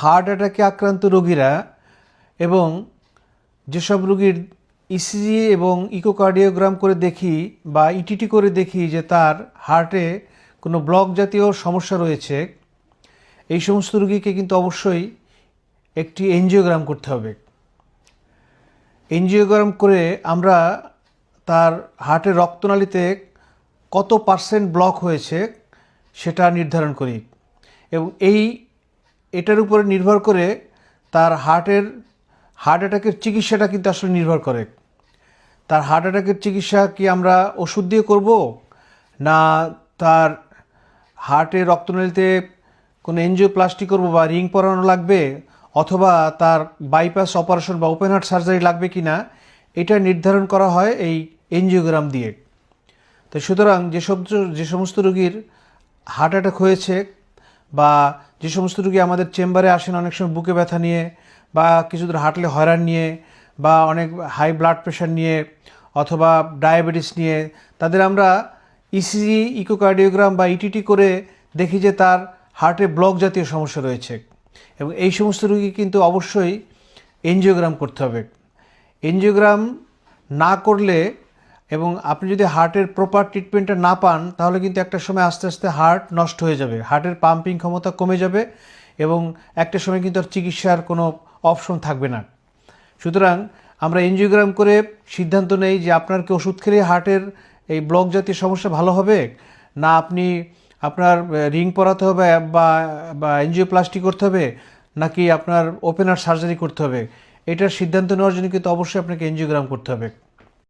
Heart অ্যাটাকে আক্রান্ত রোগীরা এবং যেসব রোগীর ইসিজি এবং ইকোকার্ডিওগ্রাম করে দেখি বা ইটিটি করে দেখি যে তার হার্টে কোনো ব্লক জাতীয় সমস্যা রয়েছে, এই সমস্ত রোগীকে কিন্তু অবশ্যই একটি এনজিওগ্রাম করতে হবে। এনজিওগ্রাম করে আমরা তার হার্টের রক্তনালীতে কত পার্সেন্ট ব্লক হয়েছে সেটা নির্ধারণ করি এবং এটার উপরে নির্ভর করে তার হার্ট অ্যাটাকের চিকিৎসাটা কিন্তু আসলে নির্ভর করে। তার হার্ট অ্যাটাকের চিকিৎসা কি আমরা ওষুধ দিয়ে করব, না তার হার্টের রক্তনালীতে কোনো এনজিওপ্লাস্টি করব বা রিং পরানো লাগবে, অথবা তার বাইপাস অপারেশন বা ওপেন হার্ট সার্জারি লাগবে কি না, এটা নির্ধারণ করা হয় এই এনজিওগ্রাম দিয়ে। তো সুতরাং যে সমস্ত রোগীর হার্ট অ্যাটাক হয়েছে বা যে সমস্ত রোগী আমাদের চেম্বারে আসেন অনেক সময় বুকে ব্যথা নিয়ে বা কিছু দূর হাঁটলে হয়রান নিয়ে বা অনেক হাই ব্লাড প্রেশার নিয়ে অথবা ডায়াবেটিস নিয়ে, তাদের আমরা ইসিজি ইকোকার্ডিওগ্রাম বা ইটিটি করে দেখি যে তার হার্টে ব্লক জাতীয় সমস্যা রয়েছে এবং এই সমস্ত রোগী কিন্তু অবশ্যই এনজিওগ্রাম করতে হবে। এনজিওগ্রাম না করলে এবং আপনি যদি হার্টের প্রপার ট্রিটমেন্টটা না পান, তাহলে কিন্তু একটা সময় আস্তে আস্তে হার্ট নষ্ট হয়ে যাবে, হার্টের পাম্পিং ক্ষমতা কমে যাবে এবং একটা সময় কিন্তু আর চিকিৎসার কোনো অপশন থাকবে না। সুতরাং আমরা এনজিওগ্রাম করে সিদ্ধান্ত নেই যে আপনার কি ওষুধ খেলে হার্টের এই ব্লক জাতীয় সমস্যা ভালো হবে, না আপনার রিং পরাতে হবে বা এনজিওপ্লাস্টি করতে হবে, নাকি আপনার ওপেন হার্ট সার্জারি করতে হবে। এটার সিদ্ধান্ত নেওয়ার জন্য কিন্তু অবশ্যই আপনাকে এনজিওগ্রাম করতে হবে।